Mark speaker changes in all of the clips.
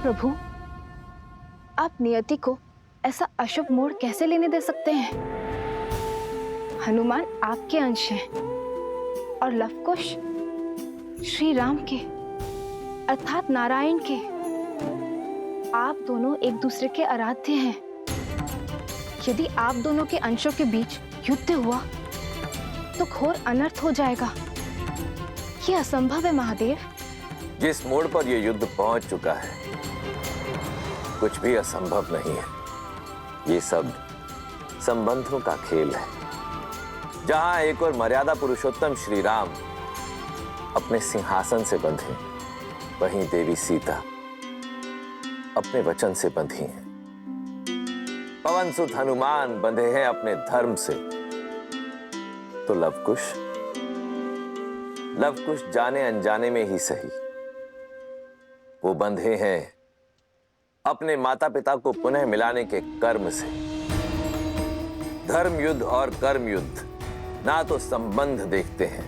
Speaker 1: प्रभु, आप नियति को ऐसा अशुभ मोड़ कैसे लेने दे सकते हैं? हनुमान आपके अंश हैं और लवकुश श्री राम के अर्थात नारायण के। आप दोनों एक दूसरे के आराध्य हैं। यदि आप दोनों के अंशों के बीच युद्ध हुआ तो घोर अनर्थ हो जाएगा। ये असंभव है महादेव।
Speaker 2: जिस मोड़ पर यह युद्ध पहुंच चुका है, कुछ भी असंभव नहीं है। ये सब संबंधों का खेल है। जहां एक और मर्यादा पुरुषोत्तम श्री राम अपने सिंहासन से बंधे, वहीं देवी सीता अपने वचन से बंधी हैं। पवन सुत हनुमान बंधे हैं अपने धर्म से। तो लवकुश जाने अनजाने में ही सही, वो बंधे हैं अपने माता पिता को पुनः मिलाने के कर्म से। धर्म युद्ध और कर्म युद्ध ना तो संबंध देखते हैं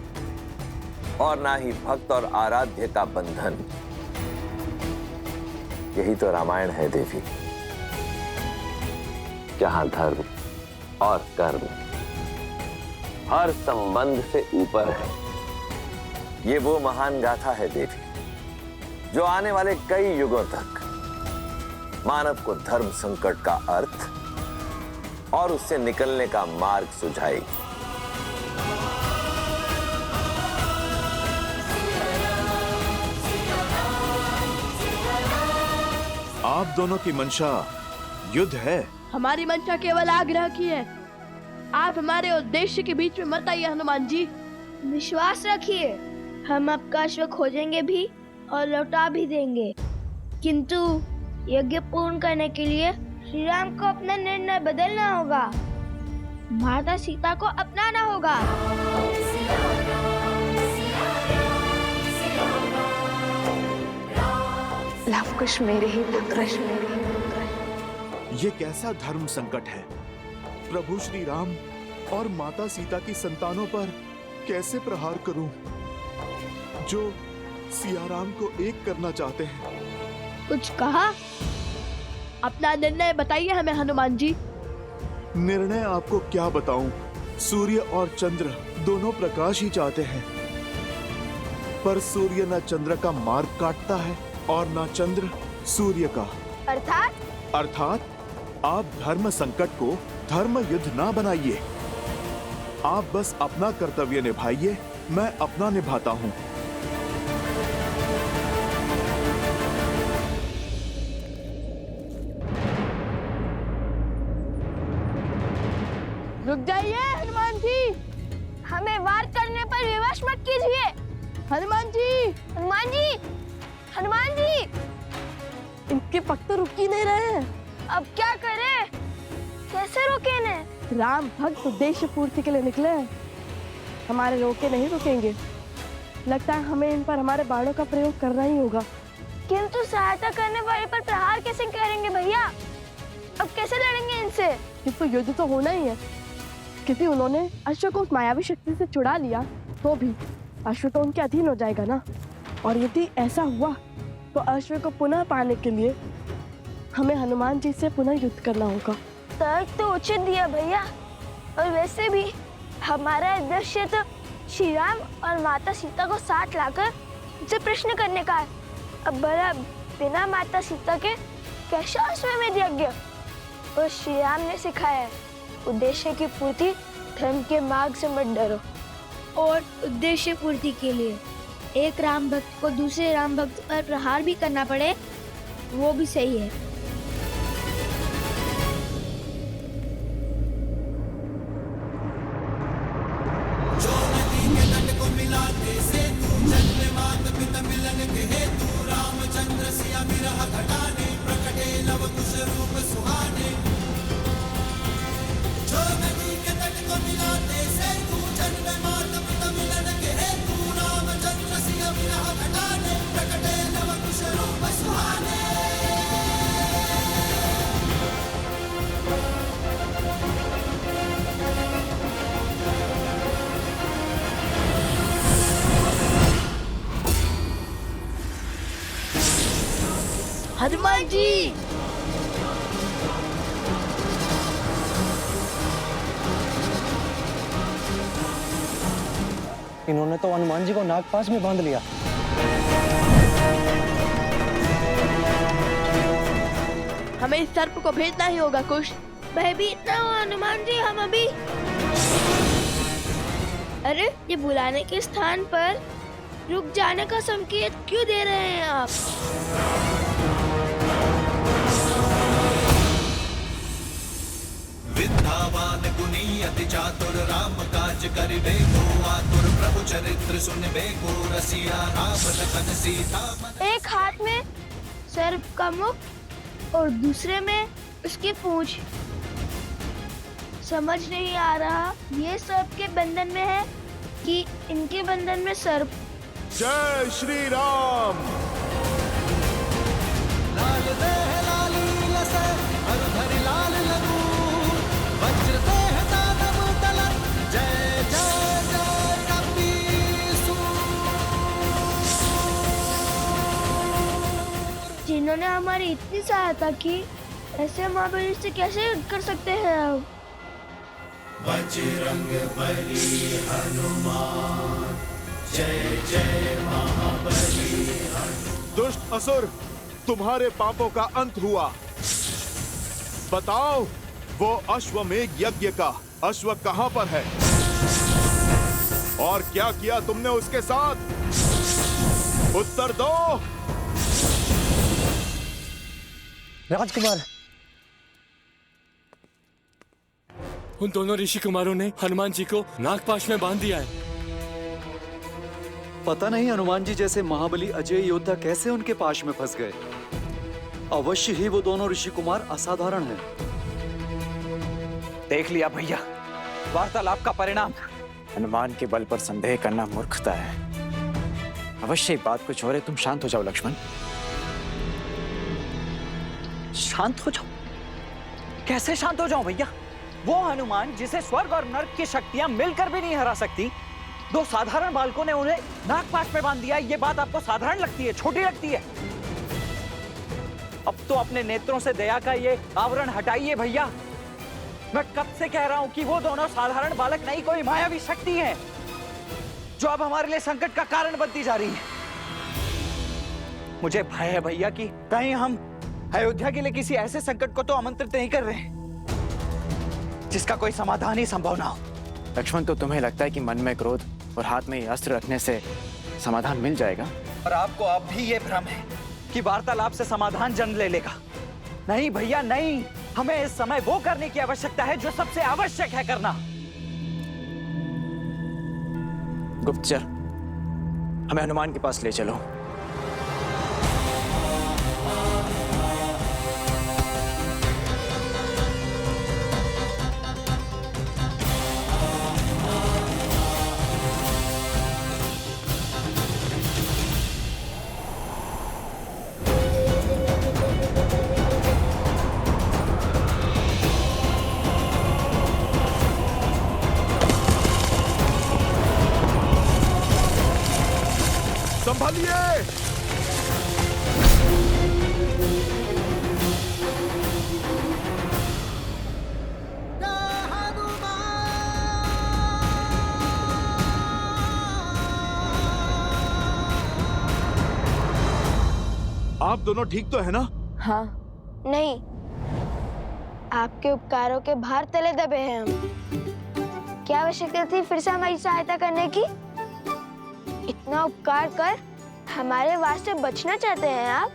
Speaker 2: और ना ही भक्त और आराध्य का बंधन। यही तो रामायण है देवी, जहां धर्म और कर्म हर संबंध से ऊपर है। ये वो महान गाथा है देवी, जो आने वाले कई युगों तक मानव को धर्म संकट का अर्थ और उससे निकलने का मार्ग सुझाएगी।
Speaker 3: आप दोनों की मंशा युद्ध है।
Speaker 4: हमारी मंशा केवल आग्रह की है। आप हमारे उद्देश्य के बीच में मत आइए हनुमान जी।
Speaker 5: विश्वास रखिए, हम आपका अश्व खोजेंगे भी और लौटा भी देंगे, किंतु यज्ञ पूर्ण करने के लिए श्री राम को अपना निर्णय बदलना होगा। माता सीता को अपनाना होगा।
Speaker 1: लवकुश मेरे ही पुत्र।
Speaker 3: ये कैसा धर्म संकट है? प्रभु श्री राम और माता सीता की संतानों पर कैसे प्रहार करूं, जो सिया राम को एक करना चाहते हैं?
Speaker 5: कुछ कहा?
Speaker 4: अपना निर्णय बताइए हमें हनुमान जी।
Speaker 3: निर्णय आपको क्या बताऊं? सूर्य और चंद्र दोनों प्रकाश ही चाहते हैं, पर सूर्य न चंद्र का मार्ग काटता है और न चंद्र सूर्य का। अर्थात आप धर्म संकट को धर्म युद्ध ना बनाइए। आप बस अपना कर्तव्य निभाइए, मैं अपना निभाता हूँ।
Speaker 4: रुक जाइए हनुमान जी।
Speaker 5: हमें वार करने पर विवश मत कीजिए।
Speaker 4: हनुमान जी,
Speaker 5: हनुमान जी, हनुमान जी,
Speaker 4: इनके पग तो रुक ही नहीं रहे हैं।
Speaker 5: अब क्या करें? कैसे रोके इन्हें?
Speaker 4: राम भक्त उद्देश्य पूर्ति के लिए निकले हैं, हमारे रोके नहीं रुकेंगे। लगता है हमें इन पर हमारे बाणों का प्रयोग करना ही होगा।
Speaker 5: किंतु सहायता करने वाले पर प्रहार कैसे करेंगे भैया? अब कैसे लड़ेंगे इनसे?
Speaker 4: किंतु युद्ध तो होना ही है, क्योंकि उन्होंने अश्व को उस मायावी शक्ति से छुड़ा लिया, तो भी अश्व तो उनके अधीन हो जाएगा ना। और यदि ऐसा हुआ तो अश्व को पुनः पाने के लिए हमें हनुमान जी से पुनः युद्ध करना होगा।
Speaker 5: तर्क तो उचित दिया भैया, और वैसे भी हमारा उद्देश्य तो श्री राम और माता सीता को साथ लाकर उनसे प्रश्न करने का है। अब भला बिना माता सीता के कैसा अश्वमेध यज्ञ? और श्री राम ने सिखाया है, उद्देश्य की पूर्ति धर्म के मार्ग से मत डरो। और उद्देश्य पूर्ति के लिए एक राम भक्त को दूसरे राम भक्त पर प्रहार भी करना पड़े, वो भी सही है।
Speaker 4: हनुमान जी।
Speaker 6: इन्होंने तो हनुमान जी को नागपाश में बांध लिया।
Speaker 4: हमें इस सर्प को भेजना ही होगा कुश।
Speaker 5: भयभीत ना हो हनुमान जी, हम अभी। अरे ये बुलाने के स्थान पर रुक जाने का संकेत क्यों दे रहे हैं आप?
Speaker 7: विद्यावान गुणी अति चातुर राम काज करिबे को आतुर प्रभु चरित्र सुनबे को रसिया राम लखन सीता।
Speaker 5: एक हाथ में सर्प का मुख और दूसरे में उसकी पूंछ। समझ नहीं आ रहा ये सर्प के बंधन में है कि इनके बंधन में सर्प।
Speaker 3: जय श्री राम।
Speaker 7: लाल देह लाली लसे हरधरि लाल लगू वज्र देह दानव तलन जय जय जय कपीसु।
Speaker 5: जिन्होंने हमारी इतनी सहायता की, ऐसे महाबली से कैसे युद्ध कर सकते हैं अब?
Speaker 7: बजरंग बली हनुमान जय जय महाबली।
Speaker 3: दुष्ट असुर, तुम्हारे पापों का अंत हुआ। बताओ, वो अश्वमेघ यज्ञ का अश्व कहां पर है और क्या किया तुमने उसके साथ? उत्तर दो।
Speaker 6: राजकुमार,
Speaker 8: उन दोनों ऋषि कुमारों ने हनुमान जी को नागपाश में बांध दिया है।
Speaker 9: पता नहीं हनुमान जी जैसे महाबली अजय योद्धा कैसे उनके पाश में फंस गए। अवश्य ही वो दोनों ऋषि कुमार असाधारण हैं।
Speaker 10: देख लिया भैया, वार्तालाप का परिणाम। हनुमान के बल पर संदेह करना मूर्खता है। अवश्य बात कुछ और है। तुम शांत हो जाओ लक्ष्मण, शांत हो जाओ। कैसे शांत हो जाऊं भैया? वो हनुमान जिसे स्वर्ग और नर्क की शक्तियां मिलकर भी नहीं हरा सकती, दो साधारण बालकों ने उन्हें नागपाश में बांध दिया। ये बात आपको साधारण लगती है, छोटी लगती है? अब तो अपने नेत्रों से दया का ये आवरण हटाइए भैया। मैं कब से कह रहा हूं कि वो दोनों साधारण बालक नहीं, कोई मायावी शक्ति है जो अब हमारे लिए संकट का कारण बनती जा रही है। मुझे भय है भैया कि कहीं हम अयोध्या के लिए किसी ऐसे संकट को तो आमंत्रित नहीं कर रहे जिसका कोई समाधान ही संभव ना हो। लक्ष्मण, तो तुम्हें लगता है कि मन में क्रोध और हाथ में ये अस्त्र रखने से समाधान मिल जाएगा? और आपको अब भी ये भ्रम है कि वार्तालाप से समाधान जन्म ले लेगा। नहीं भैया नहीं, हमें इस समय वो करने की आवश्यकता है जो सबसे आवश्यक है करना। गुप्तचर, हमें हनुमान के पास ले चलो।
Speaker 3: संभालिए। आप दोनों ठीक तो है ना?
Speaker 4: हाँ।
Speaker 5: नहीं, आपके उपकारों के भार तले दबे हैं हम। क्या आवश्यकता थी फिर से हमारी सहायता करने की? इतना उपकार कर हमारे वास्ते बचना चाहते हैं आप?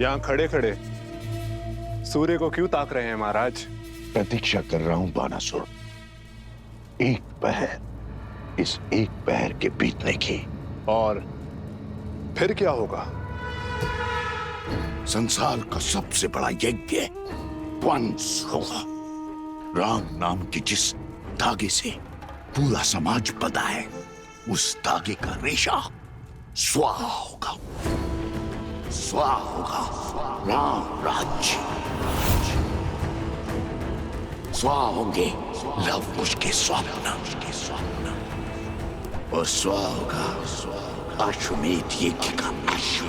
Speaker 11: यहाँ खड़े खड़े सूर्य को क्यों ताक रहे हैं महाराज?
Speaker 12: प्रतीक्षा कर रहा हूं बानासुर, एक पहर, इस एक पहर के बीतने की।
Speaker 11: और फिर क्या होगा?
Speaker 12: संसार का सबसे बड़ा यज्ञ वंश होगा। राम नाम की जिस धागे से पूरा समाज बंधा है, उस धागे का रेशा स्वाहा होगा। स्वाहा होगा राम राज्य। स्वाहा होंगे लवकुश के स्वप्न और स्वाहा होगा अश्वमेध यज्ञ का अश्व।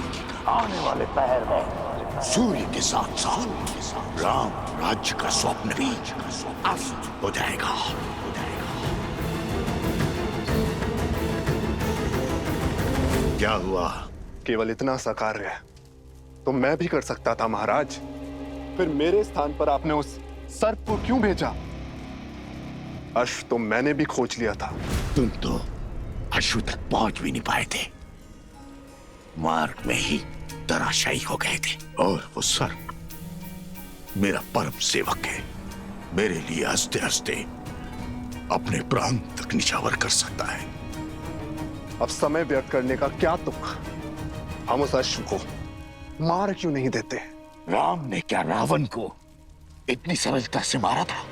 Speaker 12: आने वाले पहर में सूर्य के साथ साथ राम राज्य का स्वप्न भी अस्त हो जाएगा।
Speaker 11: क्या हुआ? केवल इतना सा कार्य तो मैं भी कर सकता था महाराज। फिर मेरे स्थान पर आपने उस सर्प को क्यों भेजा? अश्व तो मैंने भी खोज लिया था।
Speaker 12: तुम तो अश्व तक पहुंच भी नहीं पाए थे, मार्ग में ही धराशायी हो गए थे। और वो सर्प मेरा परम सेवक है, मेरे लिए हंसते हंसते अपने प्राण तक निछावर कर सकता है।
Speaker 11: अब समय व्यर्थ करने का क्या तुक? हम उस अश्व को मार क्यों नहीं देते?
Speaker 12: राम ने क्या रावण को इतनी सरलता से मारा था?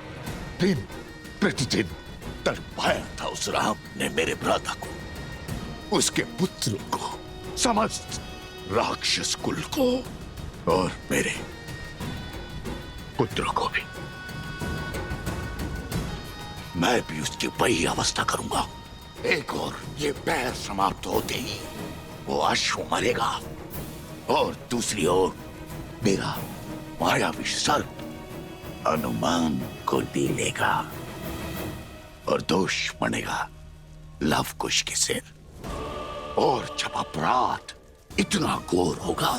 Speaker 12: दिन प्रतिदिन तड़पाया था उस राम ने मेरे भ्राता को, उसके पुत्र को, समस्त राक्षस कुल को और मेरे पुत्रों को भी। मैं भी उसकी वही अवस्था करूंगा। एक और ये पैर समाप्त होते ही वो अश्व मरेगा और दूसरी ओर मेरा मायावी सर्प हनुमान को दी लेगा और दोष बनेगा लवकुश के सिर। और जब अपराध इतना घोर होगा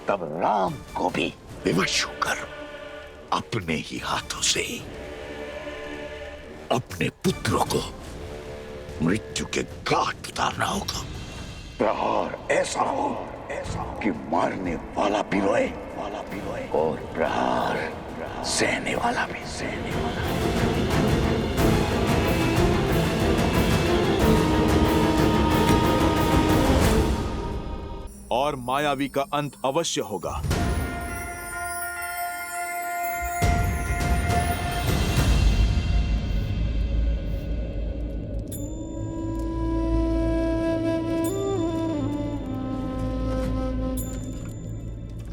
Speaker 12: तब राम को भी विवश होकर अपने ही हाथों से अपने पुत्रों को मृत्यु के घाट उतारना होगा। प्रहार ऐसा हो कि मारने वाला भी रोए और प्रहार सहने वाला भी सहने वाला।
Speaker 3: और मायावी का अंत अवश्य होगा।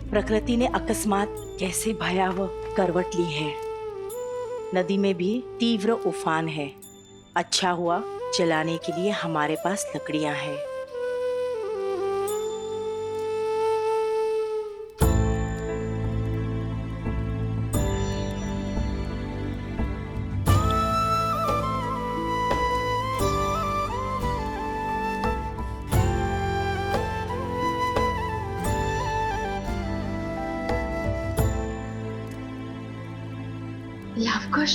Speaker 13: प्रकृति ने अकस्मात कैसे भयावह करवट ली है। नदी में भी तीव्र उफान है। अच्छा हुआ जलाने के लिए हमारे पास लकड़ियां हैं।
Speaker 1: लवकुश,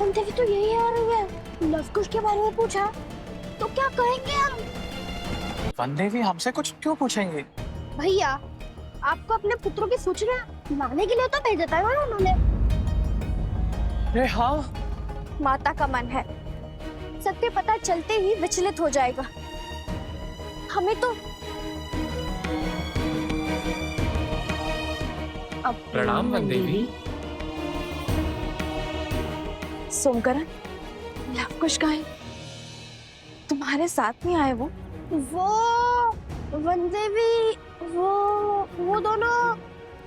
Speaker 5: देवी तो यही आ रही है। लवकुश के बारे में पूछा तो क्या कहेंगे हम?
Speaker 10: वनदेवी हमसे कुछ क्यों पूछेंगे?
Speaker 5: भैया, आपको अपने पुत्रों की सूचना लाने के लिए तो भेजा था ना उन्होंने।
Speaker 10: हाँ,
Speaker 5: माता का मन है, सत्य पता चलते ही विचलित हो जाएगा। हमें तो
Speaker 8: अब प्रणाम वनदेवी।
Speaker 1: सोमकरण, लवकुश कहाँ है? तुम्हारे साथ नहीं आए वो?
Speaker 5: वनदेवी, वो दोनों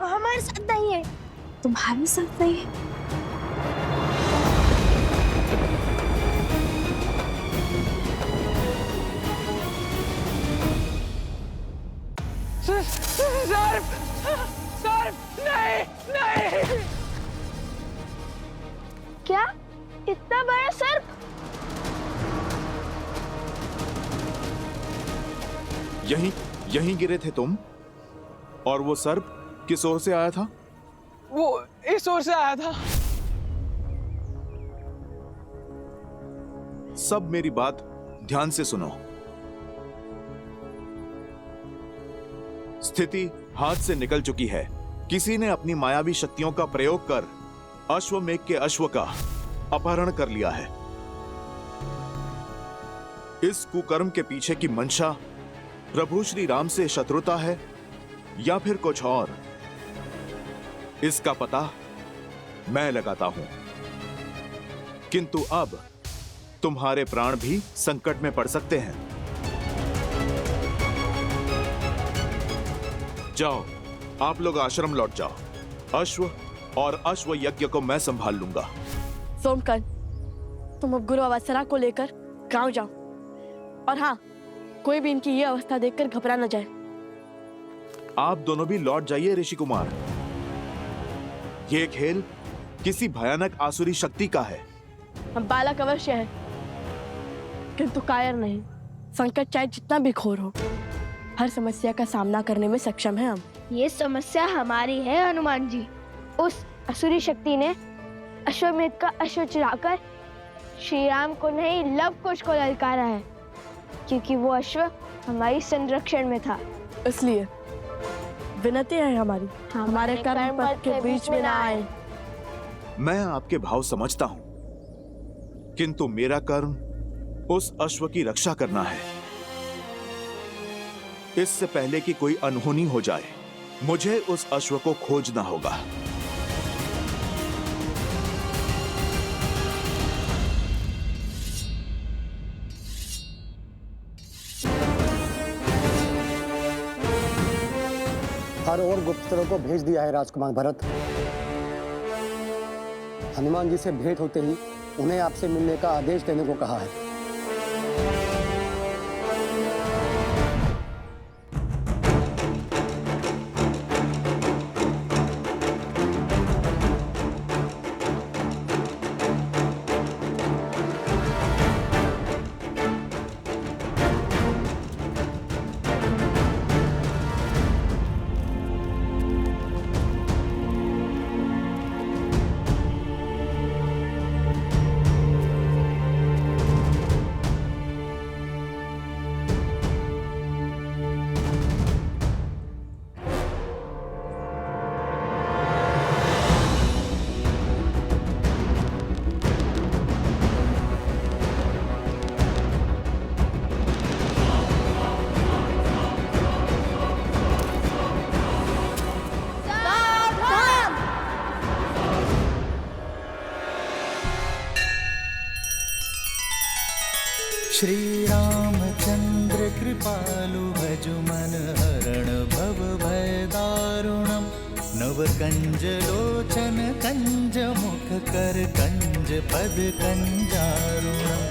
Speaker 5: हमारे साथ नहीं है।
Speaker 1: तुम्हारे साथ नहीं है?
Speaker 5: नहीं। क्या इतना बड़ा सर्प?
Speaker 3: यहीं गिरे थे तुम? और वो सर्प किस ओर से आया था?
Speaker 10: वो इस ओर से आया था।
Speaker 3: सब मेरी बात ध्यान से सुनो। स्थिति हाथ से निकल चुकी है। किसी ने अपनी मायावी शक्तियों का प्रयोग कर अश्वमेघ के अश्व का अपहरण कर लिया है। इस कुकर्म के पीछे की मंशा प्रभु श्री राम से शत्रुता है या फिर कुछ और, इसका पता मैं लगाता हूं। किंतु अब तुम्हारे प्राण भी संकट में पड़ सकते हैं। जाओ, आप लोग आश्रम लौट जाओ। अश्व और अश्व यज्ञ को मैं संभाल लूंगा।
Speaker 4: सोमकन, तुम अब गुरु अवसरा को लेकर गांव जाओ, और हाँ, कोई भी इनकी ये अवस्था देखकर घबरा न जाए।
Speaker 3: आप दोनों भी लौट जाइए ऋषि कुमार। ये खेल किसी भयानक आसुरी शक्ति का है।
Speaker 4: हम बालक अवश्य है, किंतु कायर नहीं। संकट चाहे जितना भी घोर हो, हर समस्या का सामना करने में सक्षम है हम।
Speaker 5: ये समस्या हमारी है हनुमान जी। उस असुरी शक्ति ने अश्वमेध का अश्व चुराकर श्री राम को नहीं, लव कुश को ललकारा है, क्योंकि वो अश्व हमारी संरक्षण में था।
Speaker 4: इसलिए विनती है हमारी, हमारे कर्म पथ के बीच में ना आए।
Speaker 3: मैं आपके भाव समझता हूं, किंतु मेरा कर्म उस अश्व की रक्षा करना है। इससे पहले कि कोई अनहोनी हो जाए, मुझे उस अश्व को खोजना होगा।
Speaker 6: हर और गुप्तचरों को भेज दिया है राजकुमार भरत। हनुमान जी से भेंट होते ही उन्हें आपसे मिलने का आदेश देने को कहा है।
Speaker 7: श्री रामचंद्र कृपालु भजु मन हरण भव भय दारुणम। नव कंज लोचन कंज मुख कर कंज पद कंजारुणम।